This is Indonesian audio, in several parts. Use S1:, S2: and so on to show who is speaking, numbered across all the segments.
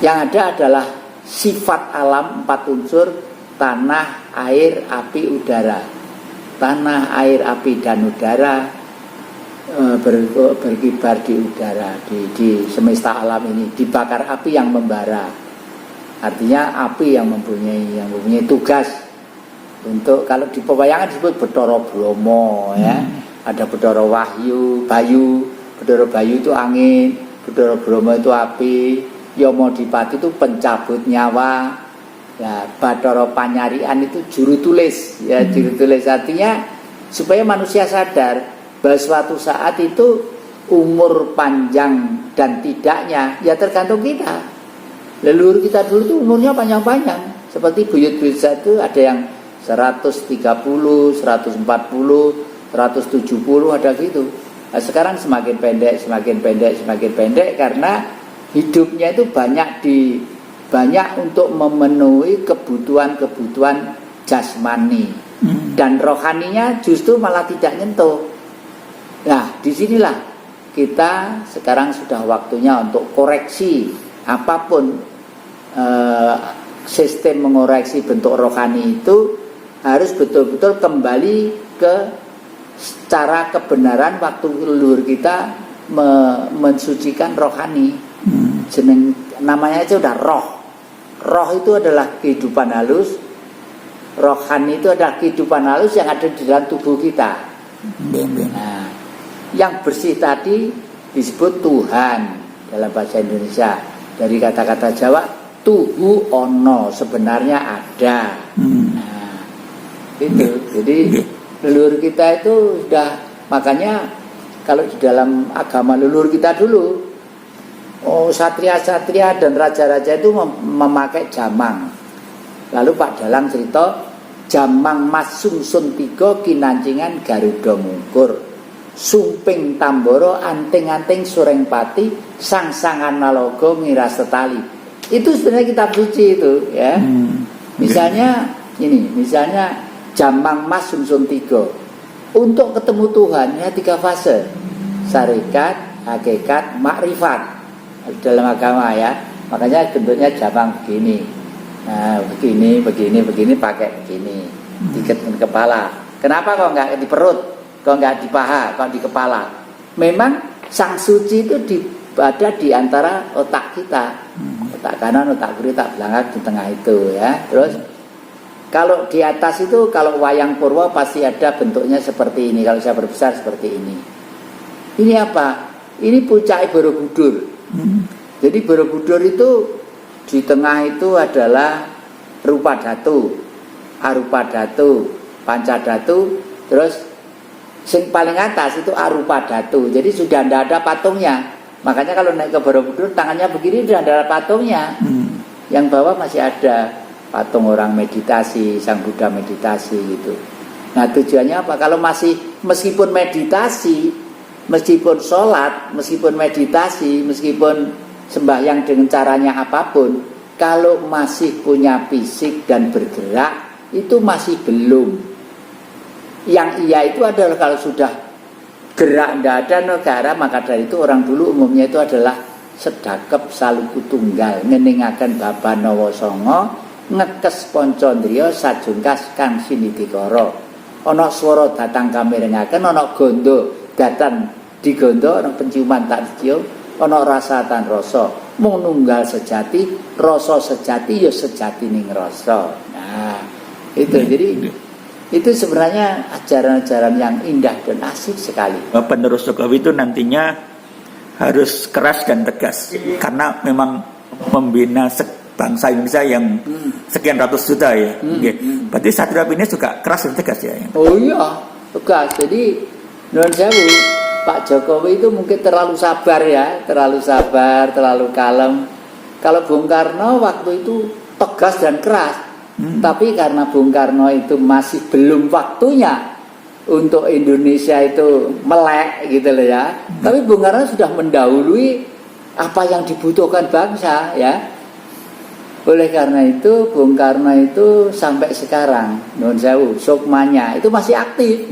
S1: Yang ada adalah sifat alam 4 unsur: tanah, air, api, udara. Tanah, air, api, dan udara berkibar di udara, di semesta alam ini. Dibakar api yang membara. Artinya api yang mempunyai tugas untuk, kalau di pewayangan disebut Bathara Brahma ya. Ada Bathara Bayu. Bathara Bayu itu angin, Bathara Brahma itu api, Yamadipati itu pencabut nyawa. Ya, Bathara Panyarian itu juru tulis ya. Juru tulis artinya supaya manusia sadar bahwa suatu saat itu umur panjang dan tidaknya ya tergantung kita. Leluhur kita dulu itu umurnya panjang-panjang. Seperti buyut-buyut itu ada yang 130, 140, 170 ada gitu. Nah, sekarang semakin pendek karena hidupnya itu banyak untuk memenuhi kebutuhan jasmani. Dan rohaninya justru malah tidak nyentuh. Nah, disinilah kita sekarang sudah waktunya untuk koreksi apapun sistem mengoreksi bentuk rohani itu harus betul-betul kembali ke cara kebenaran waktu leluhur kita mensucikan rohani. Jeneng namanya aja udah roh. Roh itu adalah kehidupan halus. Rohani itu adalah kehidupan halus yang ada di dalam tubuh kita. Nah, yang bersih tadi disebut Tuhan dalam bahasa Indonesia. Dari kata-kata Jawa, tuhu ono, sebenarnya ada. Nah, itu. Jadi leluhur kita itu sudah, makanya kalau di dalam agama leluhur kita dulu, satria-satria dan raja-raja itu memakai jamang. Lalu Pak Dalang cerita, jamang mas sungsun 3 kinancingan Garuda Mungkur. Sumping Tamboro anting-anting Sureng Pati sang-sangan nalogo ngiras tetali. Itu sebenarnya kitab suci itu ya. Misalnya jamang mas sungsun 3 untuk ketemu Tuhan ya 3 fase: syarikat, hakikat, makrifat dalam agama ya. Makanya bentuknya jamang begini. Nah, begini pakai begini. Diikat di kepala. Kenapa kok enggak di perut? Kok enggak di paha, kok di kepala? Memang sang suci itu ada di antara otak kita. Otak kanan, otak kiri, otak belakang di tengah itu ya. Terus kalau di atas itu, kalau wayang purwa pasti ada bentuknya seperti ini. Kalau saya berbesar seperti ini. Ini apa? Ini puncak Borobudur. Jadi Borobudur itu di tengah itu adalah rupa datu, arupa datu, panca datu, terus yang paling atas itu arupa datu. Jadi sudah tidak ada patungnya. Makanya kalau naik ke Borobudur tangannya begini sudah ada patungnya. Yang bawah masih ada patung orang meditasi, sang Buddha meditasi gitu. Nah, tujuannya apa? Kalau masih meskipun meditasi, meskipun sholat, meskipun meditasi, meskipun sembahyang dengan caranya apapun, kalau masih punya fisik dan bergerak itu masih belum. Yang iya itu adalah kalau sudah gerak tidak ada negara, maka dari itu orang dulu umumnya itu adalah sedakep saluku tunggal ngeningaken Babanawa Sanga ngekes Pancandriya sajungkas kang sinidikara. Ana swara datang kamirengaken, ana gondo datang digondo, ana penciuman tak dicium, ana rasa tan rasa. Mung nunggal sejati, rasa sejati ya sejati ning rasa. Nah, itu jadi itu sebenarnya ajaran-ajaran yang indah dan asik sekali.
S2: Penerus Jokowi itu nantinya harus keras dan tegas karena memang membina bangsa Indonesia yang sekian ratus juta ya. Berarti Satria ini juga keras dan tegas ya.
S1: Oh iya, tegas. Jadi nuwun sewu, Pak Jokowi itu mungkin terlalu sabar ya, terlalu kalem. Kalau Bung Karno waktu itu tegas dan keras. Tapi karena Bung Karno itu masih belum waktunya untuk Indonesia itu melek gitu loh ya. Tapi Bung Karno sudah mendahului apa yang dibutuhkan bangsa ya. Oleh karena itu Bung Karno itu sampai sekarang nuwun sewu sukmanya itu masih aktif.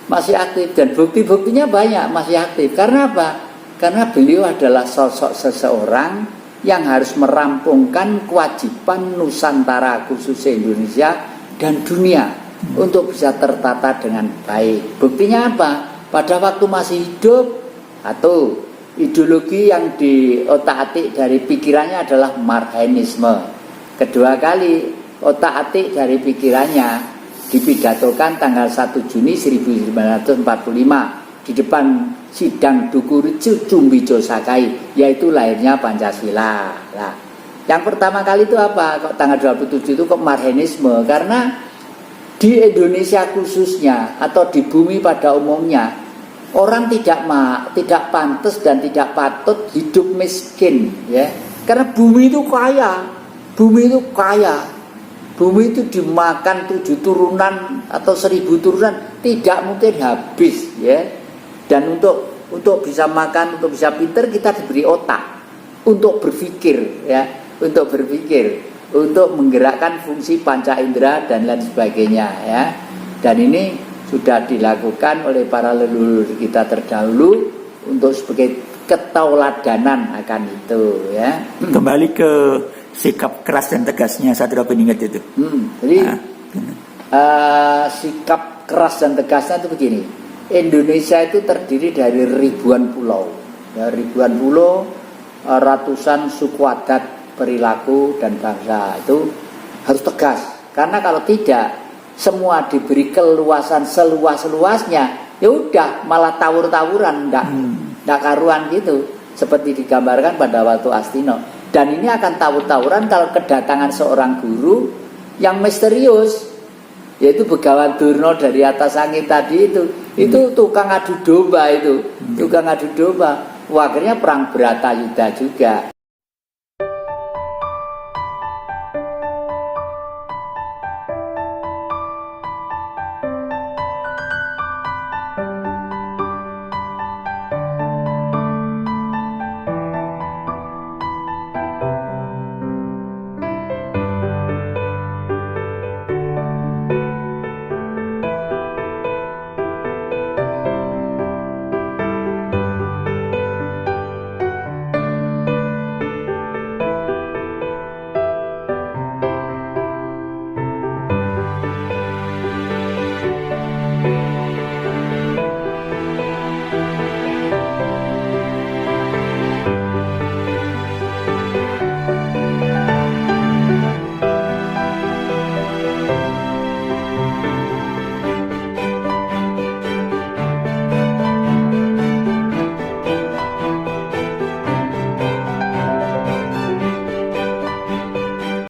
S1: Masih aktif dan bukti-buktinya banyak masih aktif. Karena apa? Karena beliau adalah sosok seseorang yang harus merampungkan kewajiban Nusantara khususnya Indonesia dan dunia untuk bisa tertata dengan baik. Buktinya apa? Pada waktu masih hidup, atau ideologi yang diotak-atik dari pikirannya adalah Marxisme. Kedua kali otak-atik dari pikirannya dipidatokan tanggal 1 Juni 1945 di depan sidang Dukurejo Cumbijo Sakai, yaitu lahirnya Pancasila. Nah, yang pertama kali itu apa? Kok tanggal 27 itu kok Marxisme? Karena di Indonesia khususnya atau di bumi pada umumnya, orang tidak pantas dan tidak patut hidup miskin, ya. Karena bumi itu kaya. Bumi itu kaya. Bumi itu dimakan 7 turunan atau 1000 turunan tidak mungkin habis, ya. Dan untuk bisa makan, untuk bisa pinter, kita diberi otak untuk berpikir, ya, untuk berpikir, untuk menggerakkan fungsi panca indera dan lain sebagainya, ya. Dan ini sudah dilakukan oleh para leluhur kita terdahulu untuk sebagai ketauladanan akan itu, ya.
S2: Kembali ke sikap keras dan tegasnya Satrio Piningit itu.
S1: Jadi sikap keras dan tegasnya itu begini. Indonesia itu terdiri dari ribuan pulau, ya, ribuan pulau, ratusan suku adat, perilaku dan bangsa. Itu harus tegas, karena kalau tidak, semua diberi keluasan seluas-luasnya, ya udah malah tawur-tawuran, ndak karuan gitu, seperti digambarkan pada waktu Astino. Dan ini akan tawur-tawuran kalau kedatangan seorang guru yang misterius, yaitu Begawan Durna dari atas angin tadi itu tukang adu domba itu, tukang adu domba. Wah, akhirnya perang Bratayuda juga.